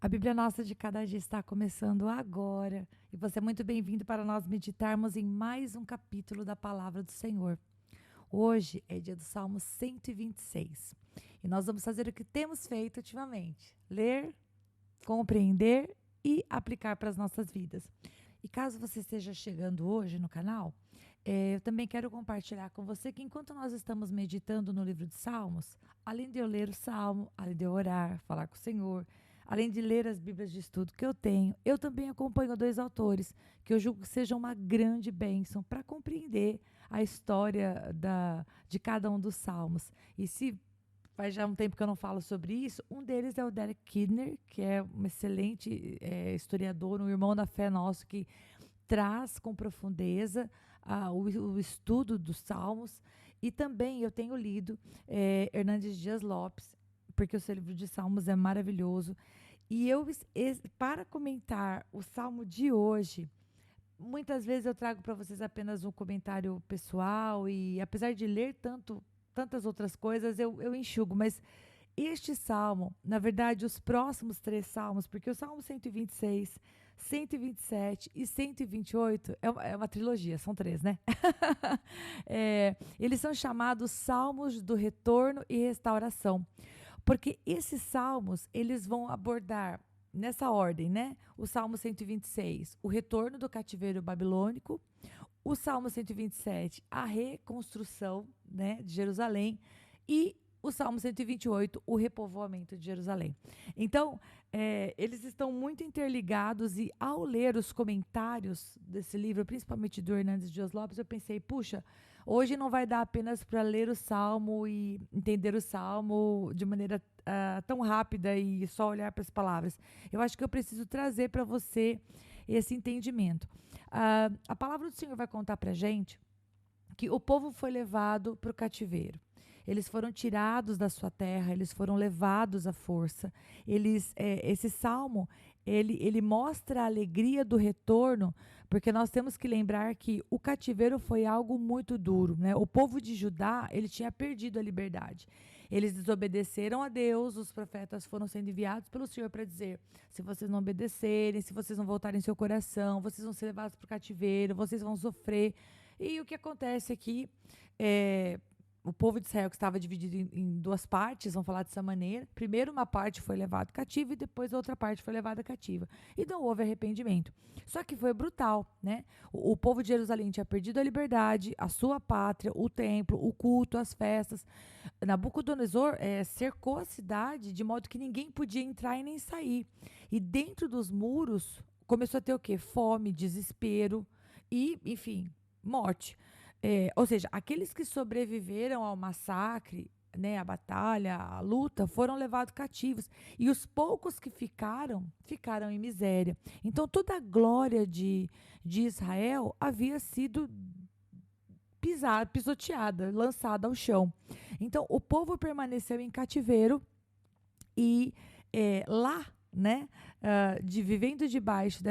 A Bíblia Nossa de Cada Dia está começando agora e você é muito bem-vindo para nós meditarmos em mais um capítulo da Palavra do Senhor. Hoje é dia do Salmo 126 e nós vamos fazer o que temos feito ultimamente: ler, compreender e aplicar para as nossas vidas. E caso você esteja chegando hoje no canal, eu também quero compartilhar com você que enquanto nós estamos meditando no livro de Salmos, além de eu ler o Salmo, além de eu orar, falar com o Senhor, além de ler as Bíblias de estudo que eu tenho, eu também acompanho dois autores que eu julgo que sejam uma grande bênção para compreender a história de cada um dos Salmos. E se faz já um tempo que eu não falo sobre isso. Um deles é o Derek Kidner, que é um excelente historiador, um irmão da fé nosso, que traz com profundeza o estudo dos Salmos. E também eu tenho lido Hernandes Dias Lopes, porque o seu livro de Salmos é maravilhoso. E para comentar o Salmo de hoje, muitas vezes eu trago para vocês apenas um comentário pessoal e apesar de ler tantas outras coisas, eu enxugo, mas este salmo, na verdade, os próximos três salmos, porque o Salmo 126, 127 e 128 é uma trilogia, são três, né? Eles são chamados Salmos do Retorno e Restauração, porque esses salmos, eles vão abordar nessa ordem, né? O Salmo 126, o retorno do cativeiro babilônico. O Salmo 127, a reconstrução, né, de Jerusalém. E o Salmo 128, o repovoamento de Jerusalém. Então, eles estão muito interligados e ao ler os comentários desse livro, principalmente do Hernandes Dias Lopes, eu pensei, puxa, hoje não vai dar apenas para ler o Salmo e entender o Salmo de maneira tão rápida e só olhar para as palavras. Eu acho que eu preciso trazer para você esse entendimento. A palavra do Senhor vai contar para a gente que o povo foi levado para o cativeiro. Eles foram tirados da sua terra, eles foram levados à força. Esse salmo, ele mostra a alegria do retorno, porque nós temos que lembrar que o cativeiro foi algo muito duro, né? O povo de Judá, ele tinha perdido a liberdade. Eles desobedeceram a Deus, os profetas foram sendo enviados pelo Senhor para dizer: se vocês não obedecerem, se vocês não voltarem seu coração, vocês vão ser levados para o cativeiro, vocês vão sofrer. E o que acontece aqui o povo de Israel, que estava dividido em duas partes, vamos falar dessa maneira. Primeiro uma parte foi levada cativa e depois a outra parte foi levada cativa. E não houve arrependimento. Só que foi brutal, né? O povo de Jerusalém tinha perdido a liberdade, a sua pátria, o templo, o culto, as festas. Nabucodonosor cercou a cidade de modo que ninguém podia entrar e nem sair. E dentro dos muros começou a ter o quê? Fome, desespero e, enfim, morte. Ou seja, aqueles que sobreviveram ao massacre, né, à batalha, à luta, foram levados cativos. E os poucos que ficaram em miséria. Então, toda a glória de Israel havia sido pisoteada, lançada ao chão. Então, o povo permaneceu em cativeiro e lá, né, vivendo debaixo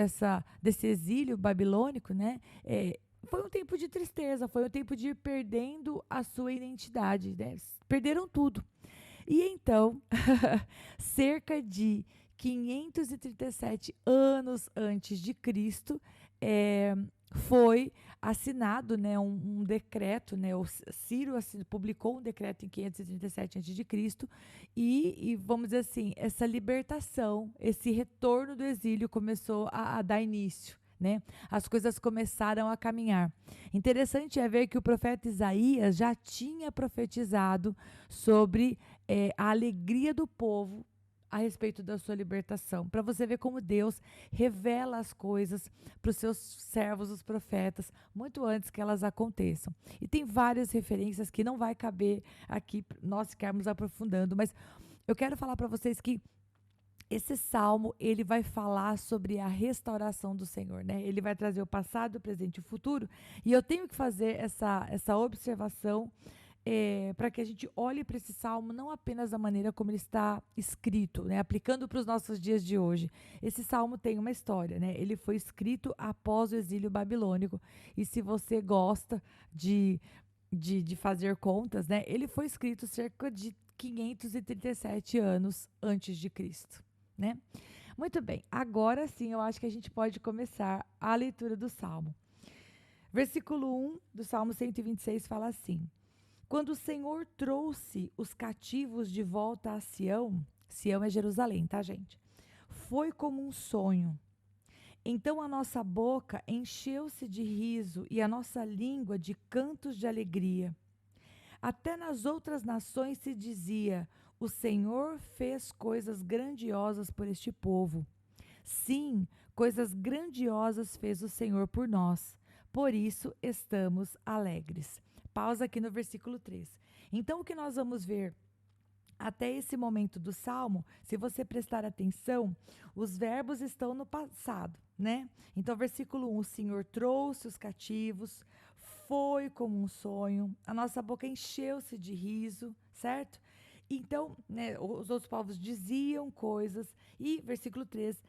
desse exílio babilônico, né, foi um tempo de tristeza, foi um tempo de ir perdendo a sua identidade, né? Perderam tudo. E então, cerca de 537 anos antes de Cristo, foi assinado, né, um decreto, né, o Ciro publicou um decreto em 537 a.C. e vamos dizer assim, essa libertação, esse retorno do exílio começou a dar início. Né? As coisas começaram a caminhar. Interessante é ver que o profeta Isaías já tinha profetizado sobre a alegria do povo a respeito da sua libertação, para você ver como Deus revela as coisas para os seus servos, os profetas, muito antes que elas aconteçam. E tem várias referências que não vai caber aqui nós ficarmos aprofundando, mas eu quero falar para vocês que esse salmo, ele vai falar sobre a restauração do Senhor, né? Ele vai trazer o passado, o presente e o futuro. E eu tenho que fazer essa observação para que a gente olhe para esse salmo não apenas da maneira como ele está escrito, né? Aplicando para os nossos dias de hoje. Esse salmo tem uma história, né? Ele foi escrito após o exílio babilônico. E se você gosta de fazer contas, né? Ele foi escrito cerca de 537 anos antes de Cristo. Né? Muito bem, agora sim eu acho que a gente pode começar a leitura do Salmo. Versículo 1 do Salmo 126 fala assim: Quando o Senhor trouxe os cativos de volta a Sião, Sião é Jerusalém, tá, gente? Foi como um sonho. Então a nossa boca encheu-se de riso e a nossa língua de cantos de alegria. Até nas outras nações se dizia: O Senhor fez coisas grandiosas por este povo. Sim, coisas grandiosas fez o Senhor por nós. Por isso estamos alegres. Pausa aqui no versículo 3. Então, o que nós vamos ver até esse momento do Salmo, se você prestar atenção, os verbos estão no passado, né? Então, versículo 1, o Senhor trouxe os cativos, foi como um sonho, a nossa boca encheu-se de riso, certo? Então, né, os outros povos diziam coisas, e versículo 3,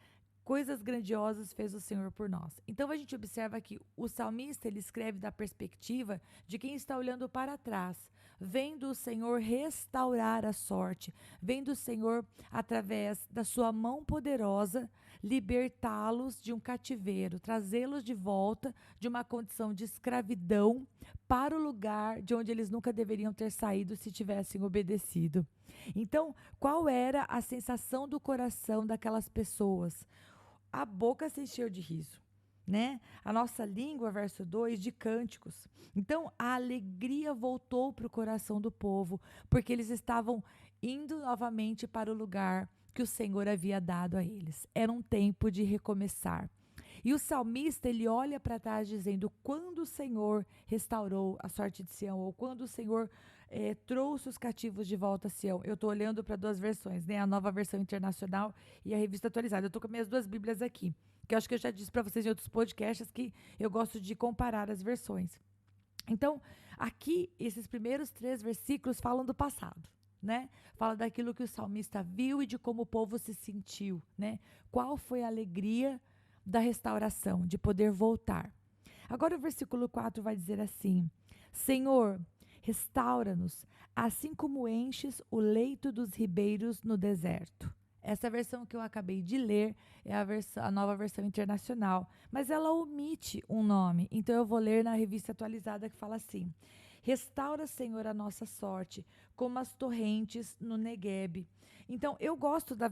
coisas grandiosas fez o Senhor por nós. Então a gente observa que o salmista ele escreve da perspectiva de quem está olhando para trás, vendo o Senhor restaurar a sorte, vendo o Senhor através da sua mão poderosa libertá-los de um cativeiro, trazê-los de volta de uma condição de escravidão para o lugar de onde eles nunca deveriam ter saído se tivessem obedecido. Então, qual era a sensação do coração daquelas pessoas? A boca se encheu de riso, né? A nossa língua, verso 2, de cânticos. Então, a alegria voltou para o coração do povo, porque eles estavam indo novamente para o lugar que o Senhor havia dado a eles. Era um tempo de recomeçar. E o salmista, ele olha para trás dizendo, quando o Senhor restaurou a sorte de Sião, ou quando o Senhor trouxe os cativos de volta a Sião. Eu estou olhando para duas versões, né? A Nova Versão Internacional e a Revista Atualizada. Eu estou com minhas duas Bíblias aqui, que eu acho que eu já disse para vocês em outros podcasts que eu gosto de comparar as versões. Então, aqui, esses primeiros 3 versículos falam do passado, né? Fala daquilo que o salmista viu e de como o povo se sentiu, né? Qual foi a alegria da restauração, de poder voltar. Agora o versículo 4 vai dizer assim: Senhor, restaura-nos, assim como enches o leito dos ribeiros no deserto. Essa versão que eu acabei de ler é a Nova Versão Internacional, mas ela omite um nome, então eu vou ler na Revista Atualizada que fala assim: Restaura, Senhor, a nossa sorte, como as torrentes no Neguebe. Então, eu gosto da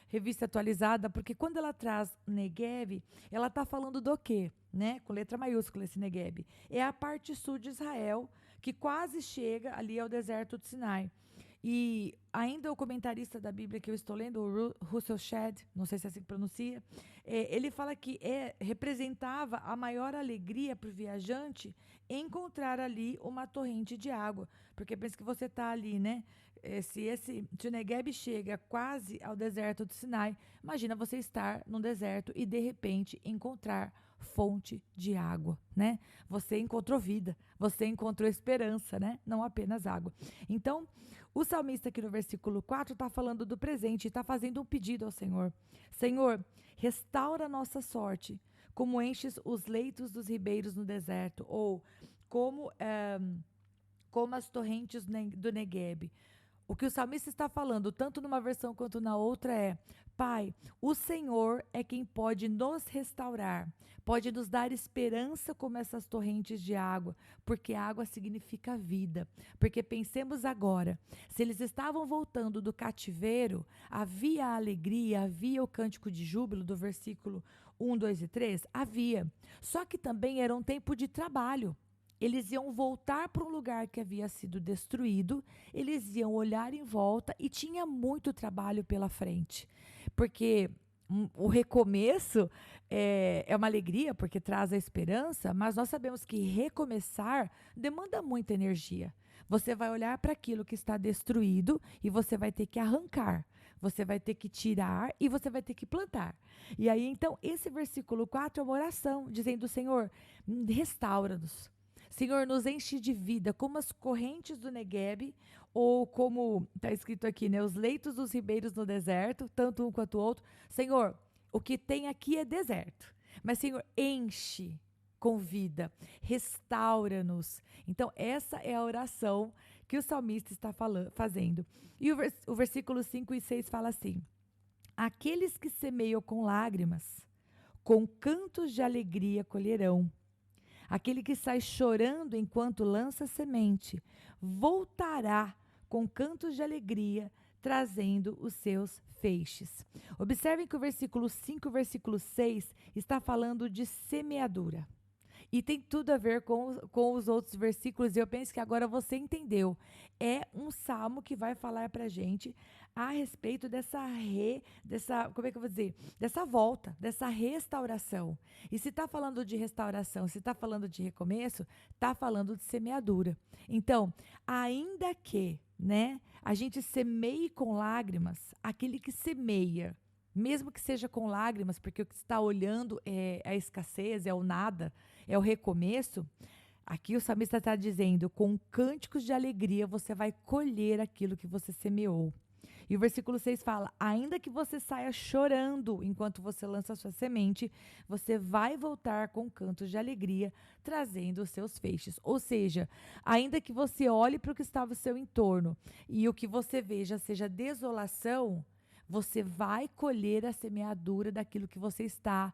Revista Atualizada, porque quando ela traz Neguebe, ela está falando do quê? Né? Com letra maiúscula esse Neguebe. É a parte sul de Israel, que quase chega ali ao deserto do Sinai. E ainda o comentarista da Bíblia que eu estou lendo, o Russell Shedd, não sei se é assim que pronuncia, ele fala que representava a maior alegria para o viajante encontrar ali uma torrente de água. Porque pensa que você está ali, né? Se o Negueb chega quase ao deserto do Sinai, imagina você estar num deserto e de repente encontrar fonte de água, né? Você encontrou vida, você encontrou esperança, né? Não apenas água. Então, o salmista aqui no versículo 4 está falando do presente e está fazendo um pedido ao Senhor. Senhor, restaura a nossa sorte, como enches os leitos dos ribeiros no deserto, ou como as torrentes do Neguebe. O que o salmista está falando, tanto numa versão quanto na outra, é: Pai, o Senhor é quem pode nos restaurar, pode nos dar esperança como essas torrentes de água, porque água significa vida. Porque pensemos agora, se eles estavam voltando do cativeiro, havia a alegria, havia o cântico de júbilo do versículo 1, 2 e 3? Havia. Só que também era um tempo de trabalho. Eles iam voltar para um lugar que havia sido destruído, eles iam olhar em volta e tinha muito trabalho pela frente. Porque o recomeço é uma alegria, porque traz a esperança, mas nós sabemos que recomeçar demanda muita energia. Você vai olhar para aquilo que está destruído e você vai ter que arrancar. Você vai ter que tirar e você vai ter que plantar. E aí, então, esse versículo 4 é uma oração, dizendo: Senhor, restaura-nos. Senhor, nos enche de vida, como as correntes do Neguebe, ou como está escrito aqui, né, os leitos dos ribeiros no deserto, tanto um quanto o outro. Senhor, o que tem aqui é deserto, mas, Senhor, enche com vida, restaura-nos. Então, essa é a oração que o salmista está fazendo. E o versículo 5 e 6 fala assim: Aqueles que semeiam com lágrimas, com cantos de alegria colherão. Aquele que sai chorando enquanto lança semente, voltará com cantos de alegria, trazendo os seus feixes. Observem que o versículo 5 e o versículo 6 está falando de semeadura. E tem tudo a ver com os outros versículos, e eu penso que agora você entendeu. É um salmo que vai falar para a gente a respeito como é que eu vou dizer? Dessa volta, dessa restauração. E se está falando de restauração, se está falando de recomeço, está falando de semeadura. Então, ainda que, né, a gente semeie com lágrimas, aquele que semeia, mesmo que seja com lágrimas, porque o que está olhando é a escassez, é o nada, é o recomeço. Aqui o salmista está dizendo: com cânticos de alegria você vai colher aquilo que você semeou. E o versículo 6 fala: ainda que você saia chorando enquanto você lança a sua semente, você vai voltar com cantos de alegria, trazendo os seus feixes. Ou seja, ainda que você olhe para o que estava ao seu entorno e o que você veja seja desolação, você vai colher a semeadura daquilo que você está,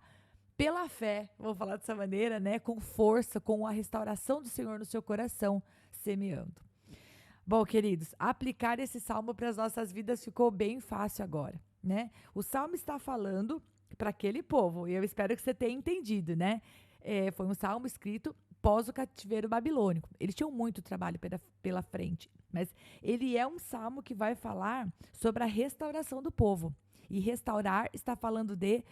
pela fé, vou falar dessa maneira, né? Com força, com a restauração do Senhor no seu coração, semeando. Bom, queridos, aplicar esse salmo para as nossas vidas ficou bem fácil agora, né? O salmo está falando para aquele povo, e eu espero que você tenha entendido, né? Foi um salmo escrito pós o cativeiro babilônico. Eles tinham muito trabalho pela frente, mas ele é um salmo que vai falar sobre a restauração do povo. E restaurar está falando de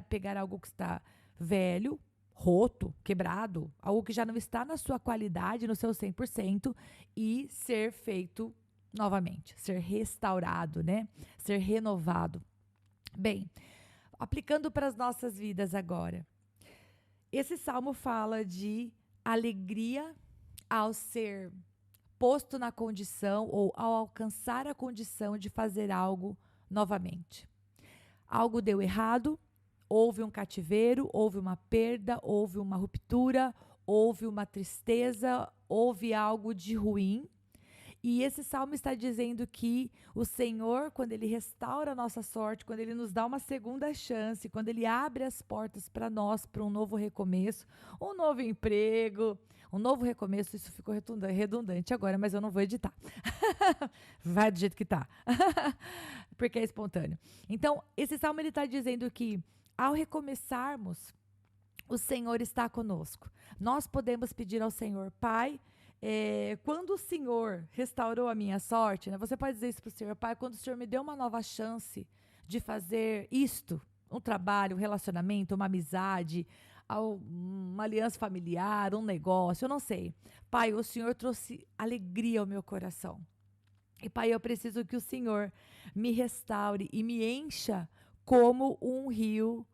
pegar algo que está velho, roto, quebrado, algo que já não está na sua qualidade, no seu 100%, e ser feito novamente, ser restaurado, né? Ser renovado. Bem, aplicando para as nossas vidas agora. Esse salmo fala de alegria ao ser posto na condição ou ao alcançar a condição de fazer algo novamente. Algo deu errado, houve um cativeiro, houve uma perda, houve uma ruptura, houve uma tristeza, houve algo de ruim. E esse salmo está dizendo que o Senhor, quando Ele restaura a nossa sorte, quando Ele nos dá uma segunda chance, quando Ele abre as portas para nós, para um novo recomeço, um novo emprego, um novo recomeço, isso ficou redundante agora, mas eu não vou editar. Vai do jeito que tá. Porque é espontâneo. Então, esse salmo ele está dizendo que ao recomeçarmos, o Senhor está conosco. Nós podemos pedir ao Senhor: Pai, quando o Senhor restaurou a minha sorte, né, você pode dizer isso para o Senhor: Pai, quando o Senhor me deu uma nova chance de fazer isto, um trabalho, um relacionamento, uma amizade, uma aliança familiar, um negócio, eu não sei. Pai, o Senhor trouxe alegria ao meu coração. E Pai, eu preciso que o Senhor me restaure e me encha como um rio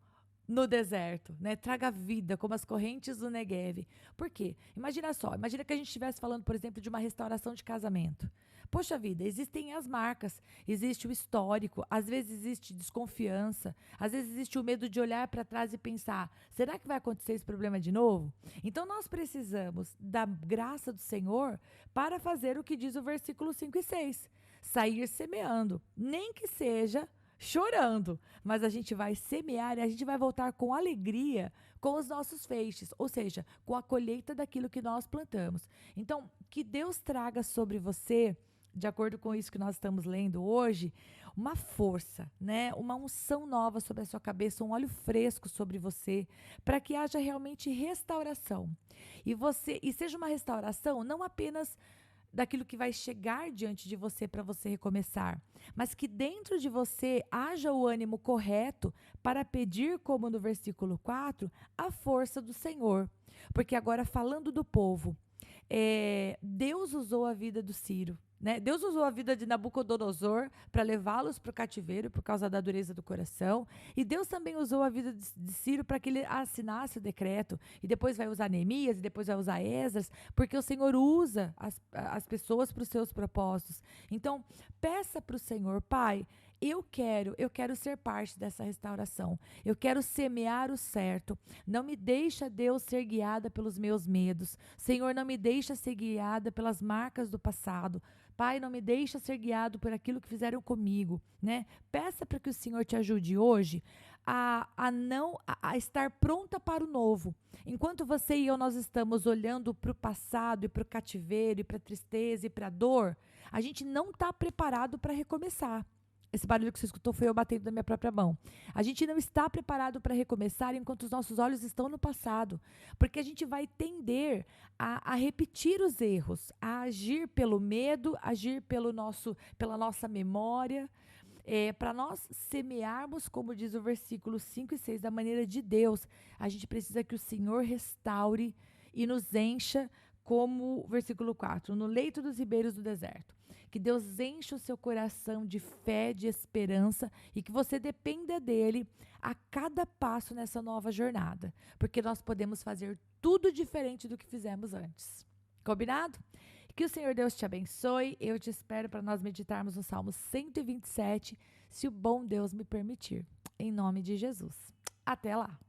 no deserto, né? Traga vida, como as correntes do Neguev. Por quê? Imagina só, imagina que a gente estivesse falando, por exemplo, de uma restauração de casamento. Poxa vida, existem as marcas, existe o histórico, às vezes existe desconfiança, às vezes existe o medo de olhar para trás e pensar: será que vai acontecer esse problema de novo? Então nós precisamos da graça do Senhor para fazer o que diz o versículo 5 e 6. Sair semeando, nem que seja chorando, mas a gente vai semear e a gente vai voltar com alegria com os nossos feixes, ou seja, com a colheita daquilo que nós plantamos. Então, que Deus traga sobre você, de acordo com isso que nós estamos lendo hoje, uma força, né? Uma unção nova sobre a sua cabeça, um óleo fresco sobre você, para que haja realmente restauração. E seja uma restauração não apenas daquilo que vai chegar diante de você para você recomeçar, mas que dentro de você haja o ânimo correto para pedir, como no versículo 4, a força do Senhor. Porque agora, falando do povo, Deus usou a vida do Ciro, né? Deus usou a vida de Nabucodonosor para levá-los para o cativeiro por causa da dureza do coração. E Deus também usou a vida de Ciro para que ele assinasse o decreto. E depois vai usar Neemias, e depois vai usar Esdras, porque o Senhor usa as pessoas para os seus propósitos. Então, peça para o Senhor: Pai, eu quero ser parte dessa restauração. Eu quero semear o certo. Não me deixa, Deus, ser guiada pelos meus medos. Senhor, não me deixa ser guiada pelas marcas do passado, Pai, não me deixa ser guiado por aquilo que fizeram comigo, né? Peça para que o Senhor te ajude hoje a estar pronta para o novo. Enquanto você e eu nós estamos olhando para o passado e para o cativeiro e para a tristeza e para a dor, a gente não está preparado para recomeçar. Esse barulho que você escutou foi eu batendo na minha própria mão. A gente não está preparado para recomeçar enquanto os nossos olhos estão no passado, porque a gente vai tender a repetir os erros, a agir pelo medo, agir pela nossa memória, para nós semearmos, como diz o versículo 5 e 6, da maneira de Deus, a gente precisa que o Senhor restaure e nos encha, como o versículo 4, no leito dos ribeiros do deserto. Que Deus encha o seu coração de fé, de esperança e que você dependa dele a cada passo nessa nova jornada, porque nós podemos fazer tudo diferente do que fizemos antes. Combinado? Que o Senhor Deus te abençoe. Eu te espero para nós meditarmos no Salmo 127, se o bom Deus me permitir. Em nome de Jesus. Até lá!